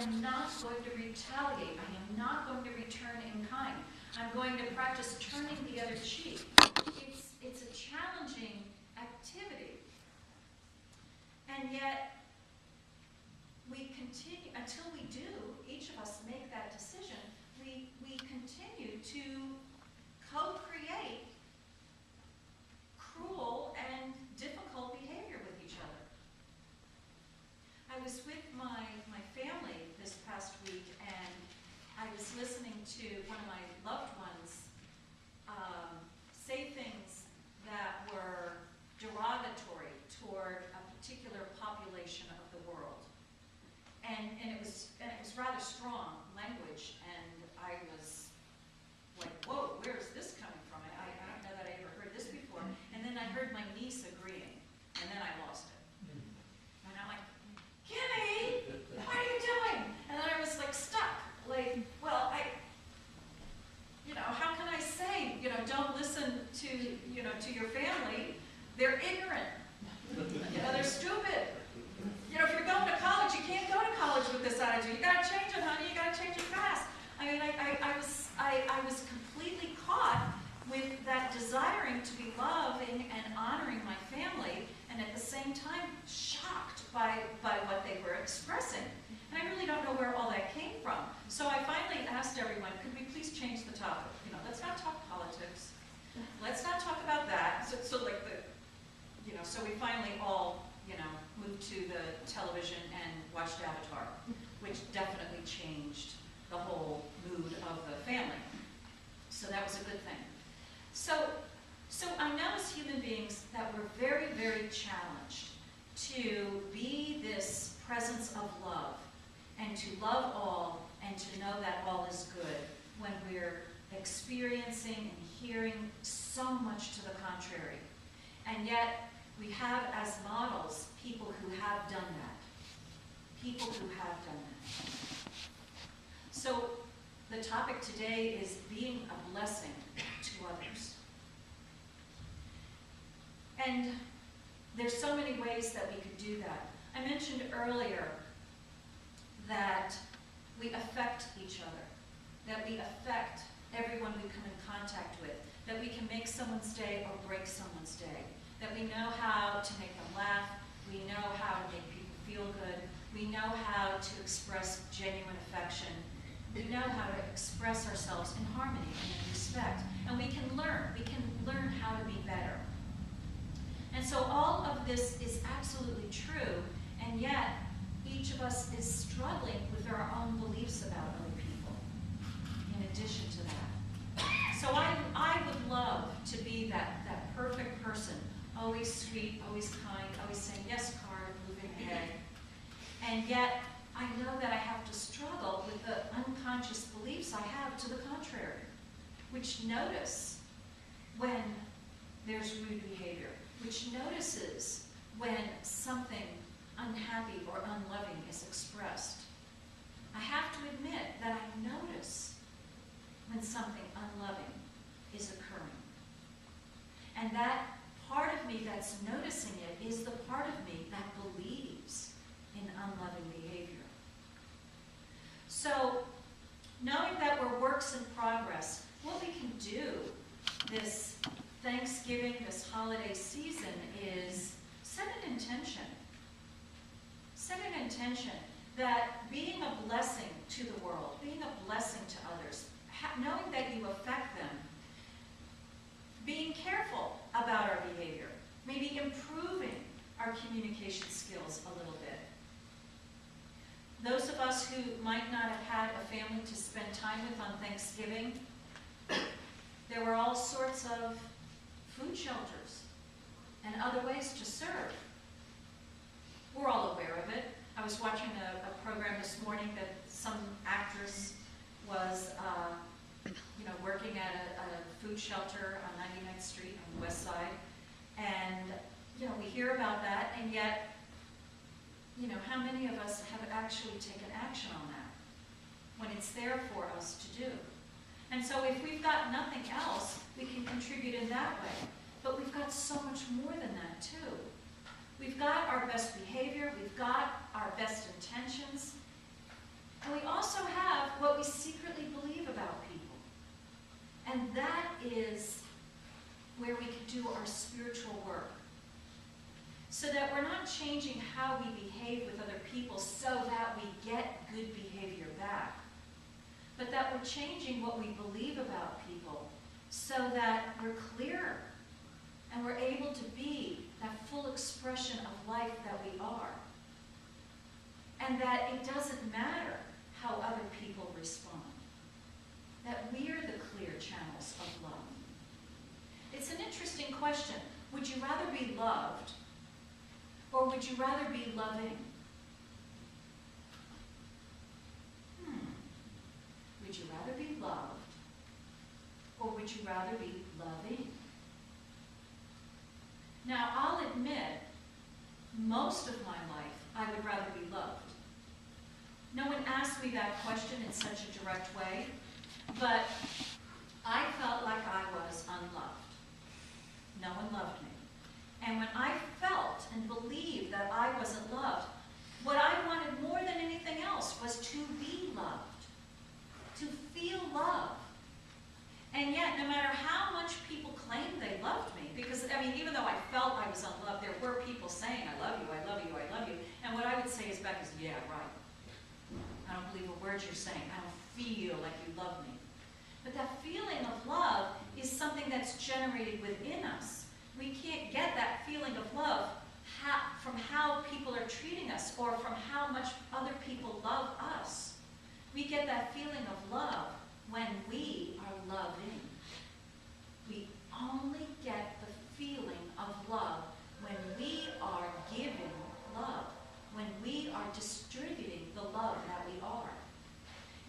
am not going to retaliate. I am not going to return in kind. I'm going to practice turning the other cheek. It's a challenging activity. And yet, we continue, until we do, each of us make that decision, we continue to co-create cruel and difficult behavior with each other. I was with my family this past week, and I was listening to one of my loved ones say things that were derogatory toward a particular population of the world. And it was rather strong language, and I was like, whoa, where is this coming from? I don't know that I ever heard this before. And then I heard my niece agreeing, and then I lost it. And I'm like, Kimmy, what are you doing? And then I was like stuck. Like, well, how can I say, don't listen to, to your family? They're ignorant. They're stupid. If you're going to college, you can't go to college with this attitude. You got to change it, honey. You got to change it fast. I mean, I was completely caught with that desiring to be loving and honoring my family, and at the same time shocked by what they were expressing. And I really don't know where all that came from. So I finally asked everyone, could we please change the topic? Let's not talk politics. Let's not talk about that. So we finally all, moved to the television and watched Avatar, which definitely changed the whole mood of the family. So that was a good thing. So I know as human beings that we're very, very challenged to be this presence of love and to love all and to know that all is good when we're experiencing and hearing so much to the contrary. And yet, we have as models people who have done that. People who have done that. So the topic today is being a blessing to others. And there's so many ways that we could do that. I mentioned earlier that we affect each other, that we affect everyone we come in contact with, that we can make someone's day or break someone's day, that we know how to make them laugh, we know how to make people feel good, we know how to express genuine affection, we know how to express ourselves in harmony and in respect, and we can learn how to be better. And so all of this is absolutely true, and yet each of us is struggling with our own beliefs about other people, in addition to that. So I would love to be that perfect person, always sweet, always kind, always saying, yes, Carter, moving ahead. And yet, I know that I have to struggle with the unconscious beliefs I have to the contrary, which notice when there's rude behavior, which notices when something unhappy or unloving is expressed. I have to admit that I notice when something unloving is occurring. And that part of me that's noticing it is the part of me that believes in unloving behavior. So, knowing that we're works in progress, what we can do this Thanksgiving, this holiday season, is set an intention. Set an intention that being a blessing to the world, being a blessing to others, knowing that you affect them, being careful about our behavior, maybe improving our communication skills a little bit. Those of us who might not have had a family to spend time with on Thanksgiving, there were all sorts of food shelters and other ways to serve. We're all aware of it. I was watching a program this morning that some actress was working at a food shelter on 99th Street on the west side. And, we hear about that, and yet, how many of us have actually taken action on that when it's there for us to do? And so if we've got nothing else, we can contribute in that way. But we've got so much more than that, too. We've got our best behavior, we've got our best intentions, our spiritual work. So that we're not changing how we behave with other people so that we get good behavior back, but that we're changing what we believe about people so that we're clearer and we're able to be that full expression of life that we are. And that it doesn't matter how other people respond. That we're the clear channels of love. It's an interesting question. Would you rather be loved, or would you rather be loving? Would you rather be loved, or would you rather be loving? Now, I'll admit, most of my life, I would rather be loved. No one asked me that question in such a direct way, but I felt like I was unloved. No one loved me. And when I felt and believed that I wasn't loved, what I wanted more than anything else was to be loved, to feel love. And yet, no matter how much people claimed they loved me, because, I mean, even though I felt I was unloved, there were people saying, I love you, I love you, I love you. And what I would say is back is, yeah, right. I don't believe a word you're saying. I don't feel like you love me. But that feeling of love is something that's generated within us. We can't get that feeling of love from how people are treating us or from how much other people love us. We get that feeling of love when we are loving. We only get the feeling of love when we are giving love, when we are distributing the love that we are.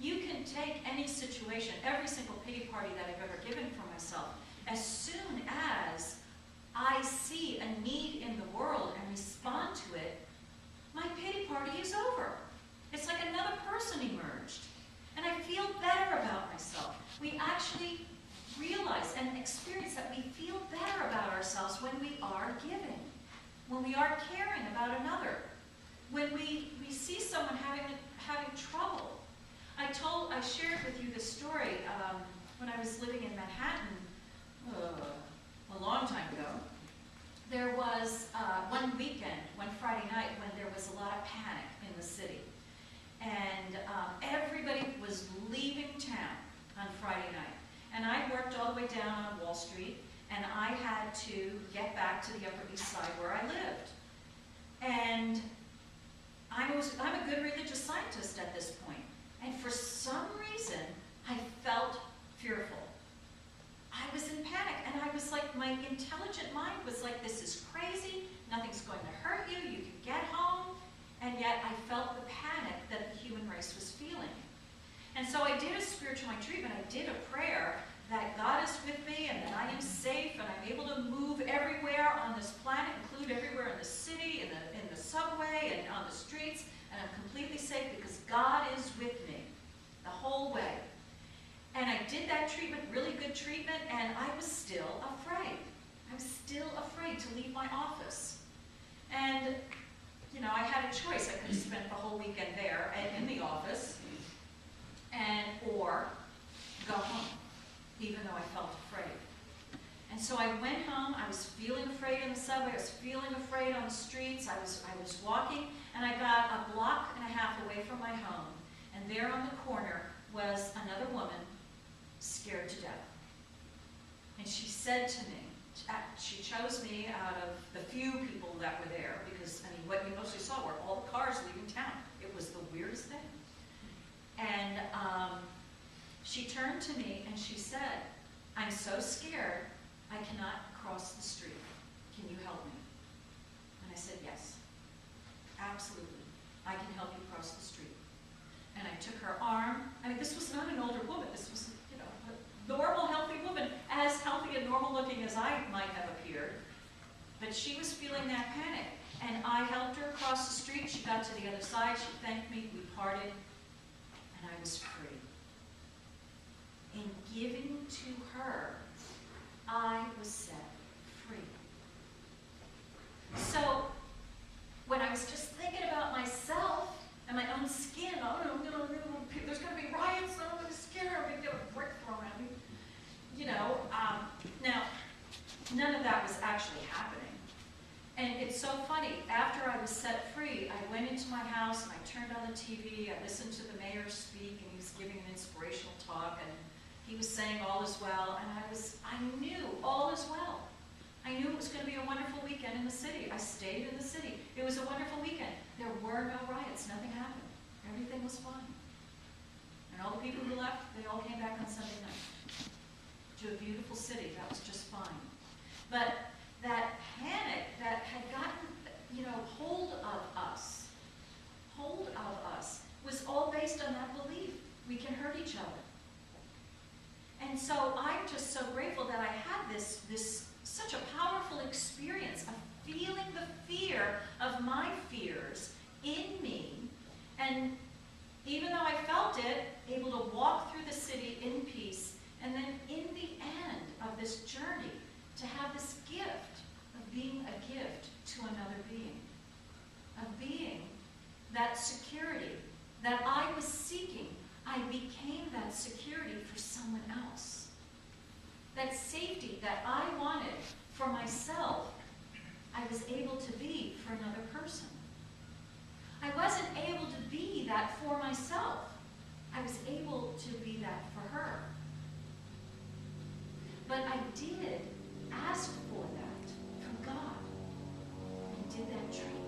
You can take any situation, every single pity party that I've ever given for myself, as soon as I see a need in the world and respond to it, my pity party is over. It's like another person emerged. And I feel better about myself. We actually realize and experience that we feel better about ourselves when we are giving, when we are caring about another, when we see someone having trouble. I shared with you this story when I was living in Manhattan a long time ago. There was one weekend, one Friday night, when there was a lot of panic in the city. And everybody was leaving town on Friday night. And I worked all the way down on Wall Street, and I had to get back to the Upper East Side where I lived. And I'm a good religious scientist at this point. And for some reason, I felt fearful. I was in panic, and I was like, my intelligent mind was like, this is crazy, nothing's going to hurt you, you can get home. And yet I felt the panic that the human race was feeling. And so I did a spiritual mind treatment. I did a prayer that God is with me and that I am safe and I'm able to move everywhere on this planet, include everywhere in the city, in the subway, and on the streets, and I'm completely safe because God is with me the whole way. And I did that treatment, really good treatment, and I was still afraid. I was still afraid to leave my office. And you know, I had a choice. I could have spent the whole weekend there and in the office, or go home, even though I felt afraid. And so I went home. I was feeling afraid in the subway. I was feeling afraid on the streets. I was walking, and I got a block and a half away from my home. And there on the corner was another woman, scared to death. And she said to me, she chose me out of the few people that were there, because, I mean, what you mostly saw were all the cars leaving town. It was the weirdest thing. And she turned to me and she said, I'm so scared, I cannot cross the street. Can you help me? And I said, yes, absolutely. I can help you cross the street. And I took her arm. I mean, this was not an older woman. This was, you know, a normal, healthy woman, as healthy and normal looking as I might have appeared. But she was feeling that panic. And I helped her across the street. She got to the other side. She thanked me. We parted. And I was free. In giving to her, I was set free. So when I was just thinking about myself and my own skin, oh, there's going to be riots, I'm going to scare her, I'm going to get a brick thrown at me. You know, now, none of that was TV, I listened to the mayor speak, and he was giving an inspirational talk, and he was saying all is well, and I knew all is well. I knew it was going to be a wonderful weekend in the city. I stayed in the city. It was a wonderful weekend. There were no riots. Nothing happened. Everything was fine. And all the people who left, they all came back on Sunday night to a beautiful city. That was just fine. But that panic that had gotten, hold of us, was all based on that belief. We can hurt each other. And so I'm just so grateful that I had this such a powerful experience of feeling the fear of my fears in me. And even though I felt it, able to walk through the city in peace, and then in the end of this journey, to have this gift of being a gift to another being. Of being that security that I was seeking. I became that security for someone else. That safety that I wanted for myself, I was able to be for another person. I wasn't able to be that for myself. I was able to be that for her. But I did ask for that from God, and did that treatment.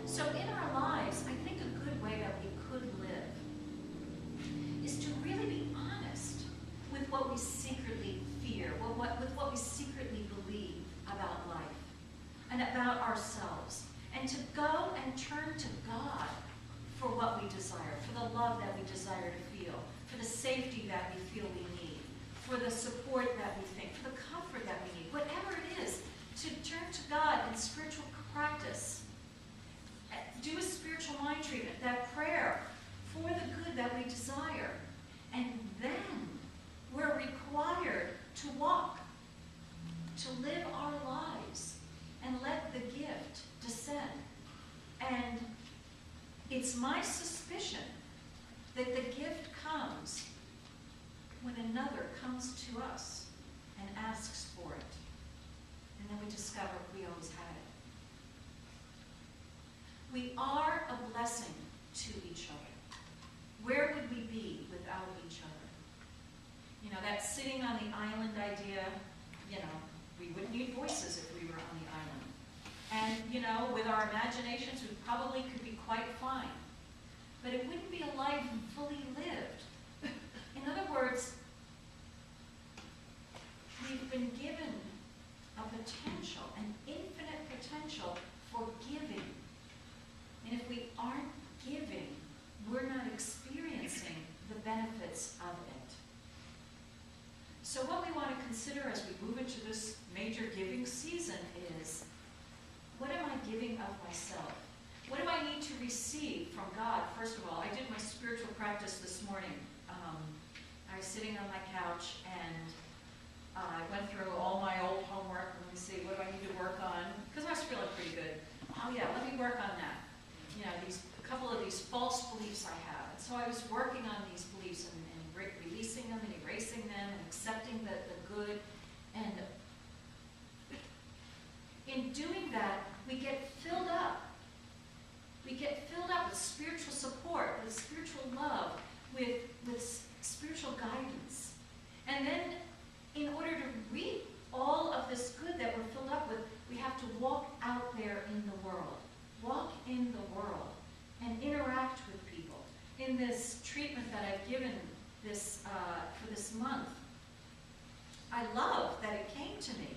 So in our lives, I think a good way that we could live is to really be honest with what we secretly fear, with what we secretly believe about life and about ourselves, and to go and turn to God for what we desire, for the love that we desire to feel, for the safety that we feel we need, for the support that we think, for the comfort that we need, whatever it is, to turn to God in spiritual practice. Do a spiritual mind treatment, that prayer for the good that we desire. And then we're required to walk, to live our lives, and let the gift descend. And it's my suspicion that the gift comes when another comes to us and asks for it. And then we discover we always had it. We are a blessing to each other. Where would we be without each other? That sitting on the island idea, we wouldn't need voices if we were on the island. And, with our imaginations, we probably could be quite fine. But it wouldn't be a life fully lived. In other words, we've been given a potential, an infinite potential for giving. And if we aren't giving, we're not experiencing the benefits of it. So what we want to consider as we move into this major giving season is, what am I giving of myself? What do I need to receive from God? First of all, I did my spiritual practice this morning. I was sitting on my couch, and I went through all my old homework. Let me see, what do I need to work on? Because I was feeling pretty good. Oh yeah, let me work on that. A couple of these false beliefs I have. And so I was working on these beliefs and releasing them and erasing them and accepting the good. And in doing that, we get filled up. We get filled up with spiritual support, with spiritual love, with spiritual guidance. And then, in order to reap all of this good that we're filled up with, we have to walk out there in the world. Walk in the world and interact with people. In this treatment that I've given for this month, I love that it came to me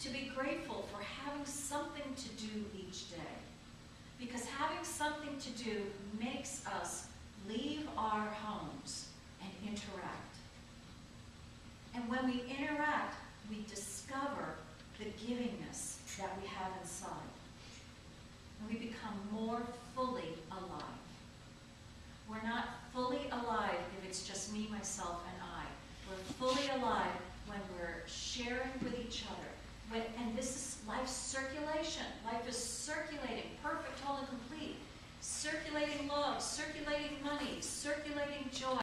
to be grateful for having something to do each day. Because having something to do makes us leave our homes and interact. And when we interact, we discover the givingness that we have inside. And we become more fully alive. We're not fully alive if it's just me, myself, and I. We're fully alive when we're sharing with each other. And this is life's circulation. Life is circulating, perfect, whole, and complete. Circulating love, circulating money, circulating joy.